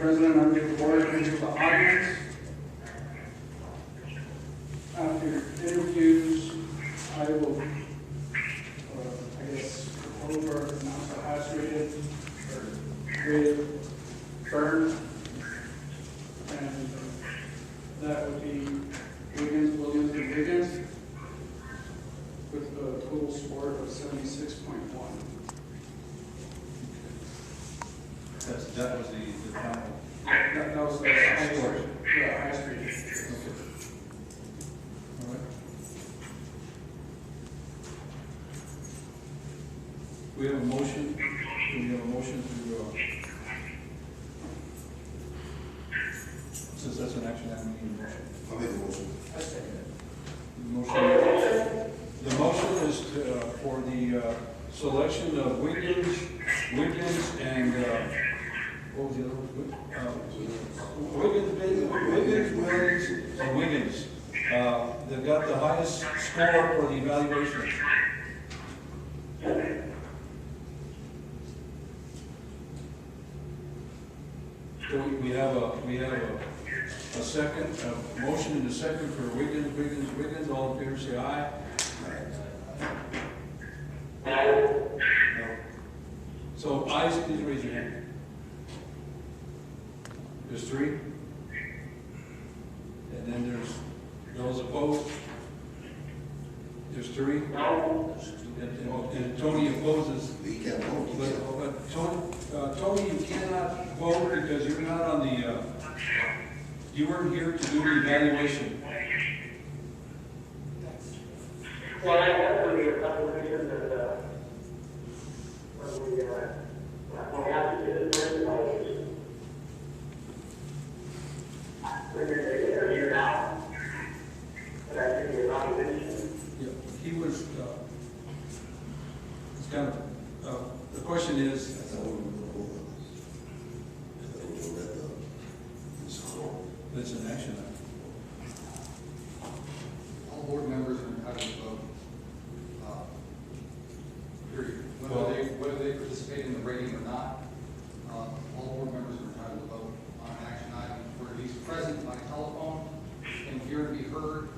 President, I move the board into the audience. After interviews, I will, go over announce a house rated firm, and that would be Williams, and Wiggins, with a total score of 76.1. That was the final. That was the highest score. Yeah, highest rated. Okay. All right. We have a motion. We have a motion to, since that's an action item, we need a motion. I'll make a motion. I second it. The motion is to, for the selection of Wiggins, and what was the other one? Wiggins, Williams, and Wiggins. They've got the highest score for the evaluation. So we have a second, a motion and a second for Wiggins. All in favor, say aye. No. So ayes, please raise your hand. There's three. And then there's those opposed. There's three. And Tony opposes. He can't vote. But Tony, you cannot vote because you're not on the, you weren't here to do the evaluation. Well, I have to be a conversation that, when we have to do this evaluation. We're going to interview now, but I think the evaluation. Yeah, he was, it's kind of, the question is, I thought we were going to vote on this. I thought we were going to let the score. it's an action item. All board members are entitled to vote. Period. Whether they participate in the rating or not, all board members are entitled to vote on an action item. Where he's present by telephone and here to be heard,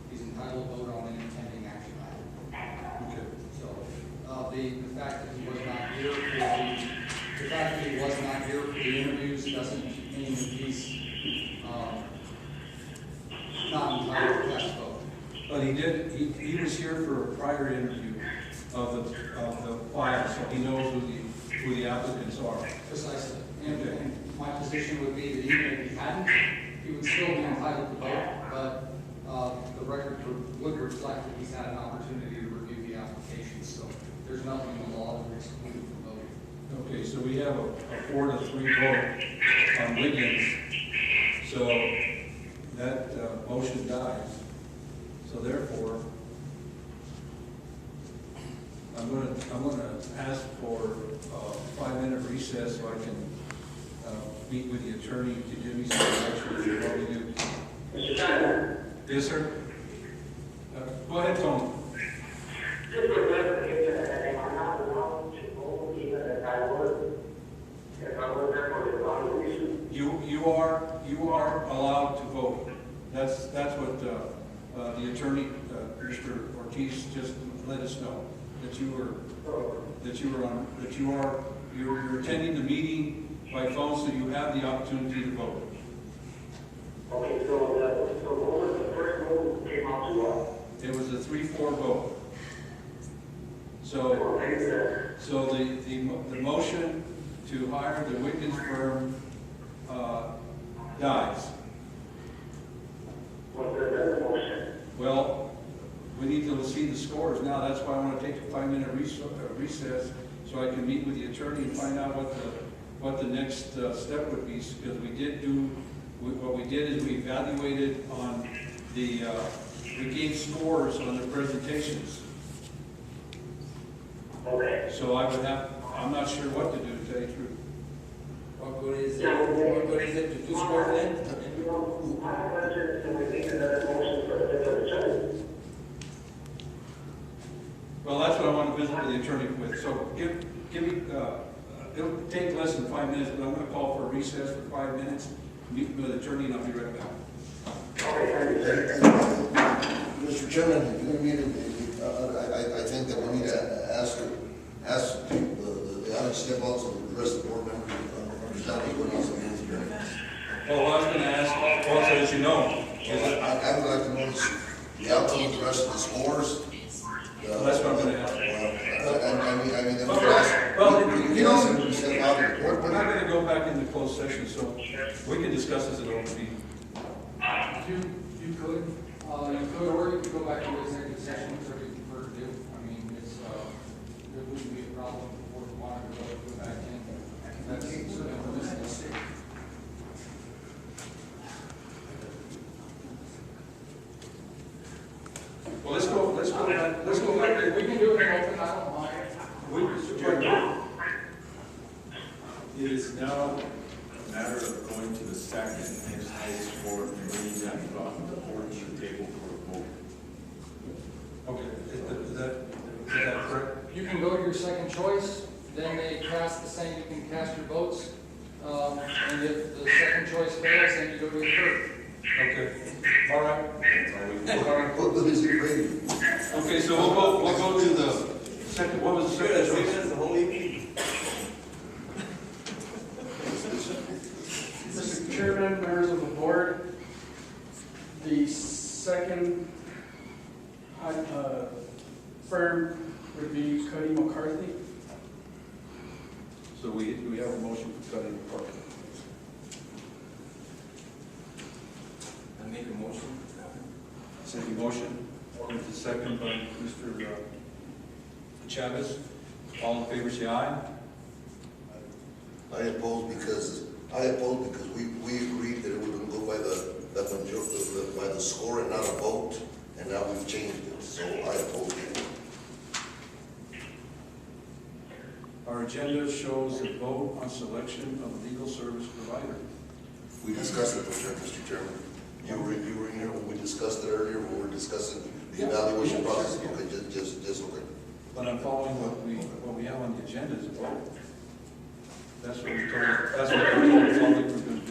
he's entitled to vote on any pending action item. Okay. So the fact that he was not here for the interviews doesn't mean that he's not entitled to cast a vote. But he was here for a prior interview of the file, so he knows who the applicants are. Precisely. And my position would be that even if he hadn't, he would still be entitled to vote, but the record would reflect that he's had an opportunity to review the application, so there's nothing in the law that would exclude him from voting. Okay, so we have a 4-3 vote on Wiggins, so that motion dies. So therefore, I'm gonna ask for a 5-minute recess so I can meet with the attorney to give me some direction on what we do. Mr. Chairman. Yes, sir. Go ahead, Tony. Just for clarification, I'm not allowed to vote even if I was there for the evaluation. You are allowed to vote. That's what the attorney, Mr. Ortiz, just let us know you're attending the meeting by phone, so you have the opportunity to vote. Okay, so what was the first vote came out to us? It was a 3-4 vote. So the motion to hire the Wiggins firm dies. What's the motion? Well, we need to see the scores now. That's why I want to take a 5-minute recess so I can meet with the attorney and find out what the next step would be. Because what we did is we evaluated on we gave scores on the presentations. Okay. So I'm not sure what to do, to tell you the truth. What good is it to do score then? I have mentioned that we need another motion for the attorney. Well, that's what I want to visit with the attorney with. So give me, it'll take less than 5 minutes, but I'm gonna call for a recess for 5 minutes, meet with the attorney, and I'll be right back. Okay, thank you, sir. Mr. Chairman, if you're gonna meet, I think that we need to ask the other step outs of the rest of the board members, understanding what he's doing. Well, what I was gonna ask, also, as you know, is that, I would like to know the outcome of the rest of the scores. that's what I'm gonna ask. I mean, then we can ask, Well, we can ask them to step out of the board. we're not gonna go back into closed session, so we can discuss this at open meeting. You could, or you could go back to executive session, whatever you prefer to do. I mean, there wouldn't be a problem if the board wanted to go back in. That's certainly permissible. Well, let's go back there. We can do it in open, I don't mind. Mr. Chairman. It is now a matter of going to the second next case for bringing that from the board to the table for a vote. Okay, is that correct? You can go to your second choice, then they cast the same, you can cast your votes. And if the second choice fails, then you go to your third. Okay, all right. All right. What is it rated? Okay, so we'll go to the second, what was the second choice? the whole evening. Mr. Chairman, members of the board, the second firm would be Cuddy McCarthy. So we have a motion for cutting the park. I make a motion. Second motion, with the second by Mr. Chavez. All in favor, say aye. I oppose because we agreed that it was gonna go by by the score and not a vote, and now we've changed it, so I oppose it. Our agenda shows a vote on selection of legal service provider. We discussed it, Mr. Chairman. You were in here when we discussed it earlier, when we were discussing the evaluation process. Okay, just okay. But I'm following what we have on the agenda is a vote. That's what we told the public we're gonna do.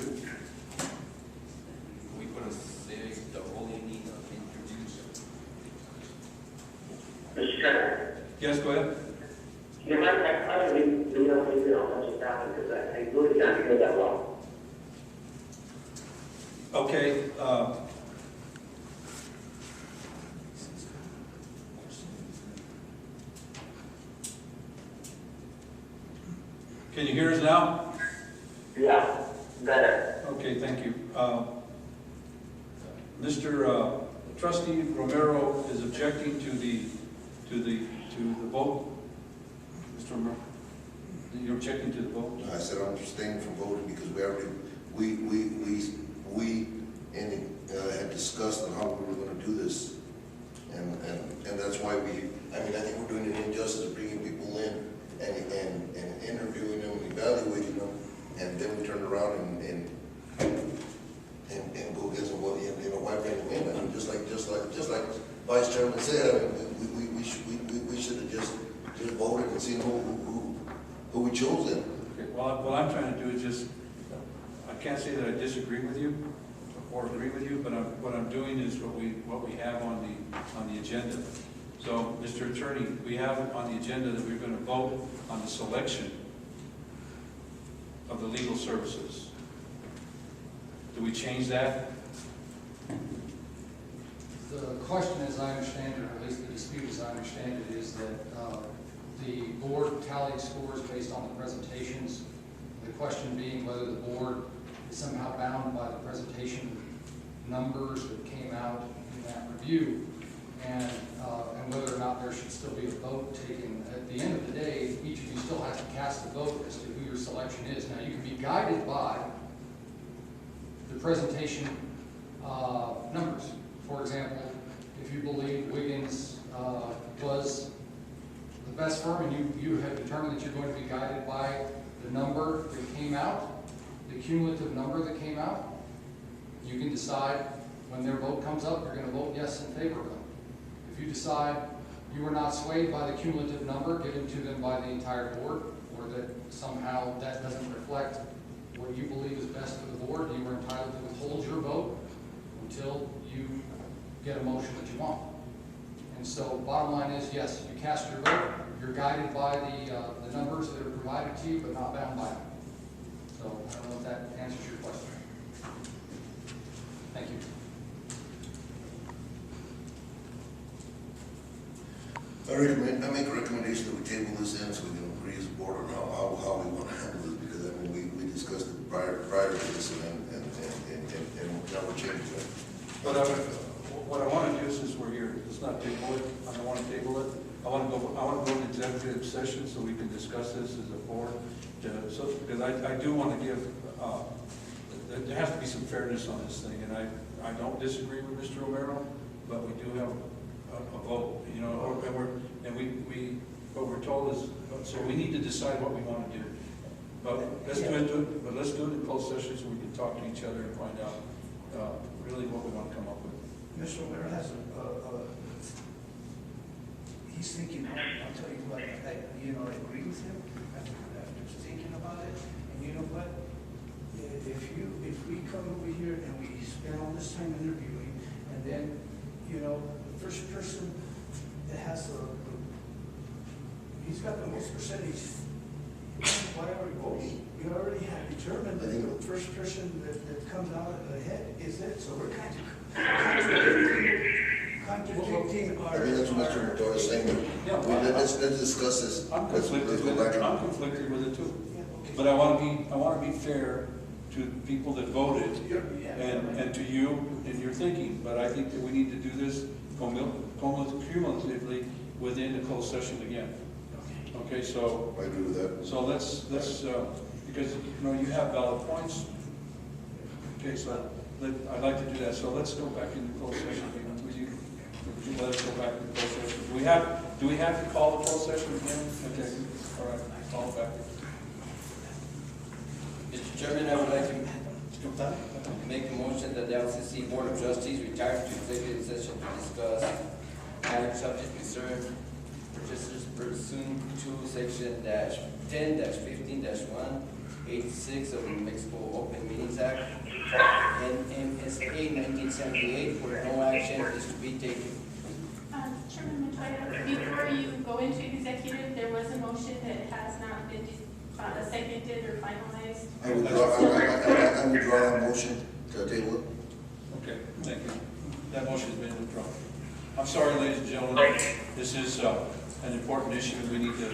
We couldn't say the whole evening introduce. Mr. Chairman. Yes, go ahead. You might actually do not leave it on much time because I really can't hear that well. Okay, can you hear us now? Yeah, better. Okay, thank you. Mr. Trustee Romero is objecting to the vote. Mr. Romero, you're objecting to the vote? I said I'm abstaining from voting because we already, had discussed on how we were gonna do this. And that's why I think we're doing an injustice bringing people in and interviewing them and evaluating them, and then we turn around and go against what, why bring them in? I mean, just like Vice Chairman said, I mean, we should have just voted and seen who we chose then. Okay, well, what I'm trying to do is just, I can't say that I disagree with you or agree with you, but what I'm doing is what we have on the agenda. So, Mr. Attorney, we have on the agenda that we're going to vote on the selection of the legal services. Do we change that? The question, as I understand it, or at least the dispute as I understand it, is that the board tallied scores based on the presentations. The question being whether the board is somehow bound by the presentation numbers that came out in that review, and whether or not there should still be a vote taken. At the end of the day, each of you still has to cast a vote as to who your selection is. Now, you can be guided by the presentation numbers. For example, if you believe Wiggins was the best firm and you have determined that you're going to be guided by the number that came out, the cumulative number that came out, you can decide when their vote comes up, you're going to vote yes in favor of them. If you decide you were not swayed by the cumulative number given to them by the entire board, or that somehow that doesn't reflect what you believe is best for the board, you are entitled to withhold your vote until you get a motion that you want. And so bottom line is, yes, you cast your vote, you're guided by the numbers that are provided to you, but not bound by them. So I don't know if that answers your question. Thank you. I make a recommendation that we table this in so we can agree as a board on how we want to handle this, because I mean, we discussed it prior to this and now we're changing it. But what I want to do is, since we're here, let's not table it. I don't want to table it. I want to go into executive session so we can discuss this as a board. Because I do want to give, there has to be some fairness on this thing, and I don't disagree with Mr. Romero, but we do have a vote, you know, what we're told is, so we need to decide what we want to do. But let's do it in closed session so we can talk to each other and find out really what we want to come up with. Mr. Romero has he's thinking, I'll tell you what, I agree with him after thinking about it. And you know what? If we come over here and we spend all this time interviewing, and then, the first person that has he's got the most percentage, whatever vote, you already have determined that the first person that comes out ahead is it. So we're kind of contradicting our. I mean, that's what Mr. Montoya is saying. Yeah, Let's discuss this. I'm Let's conflicted go with back it. and- I'm conflicted with it too. Yeah, okay. But I want to be fair to people that voted and to you in your thinking. But I think that we need to do this cumulatively within the closed session again. Okay, so. I agree with that. So let's, because, you have valid points. Okay, so I'd like to do that. So let's go back into closed session. Would you let us go back into closed session? Do we have to call the closed session again? Okay, all right, call it back. Mr. Chairman, I would like to make a motion that the LCC Board of Trustees retire to executive session to discuss matters subject to certain purchasers pursuant to section -10-15-1, 86 of the New Mexico Open Meetings Act, and MSA 1978, where no action is to be taken. Chairman Montoya, before you go into executive, there was a motion that has not been seconded or finalized. I withdraw that motion to table it. Okay, thank you. That motion has been withdrawn. I'm sorry, ladies and gentlemen, this is an important issue. We need to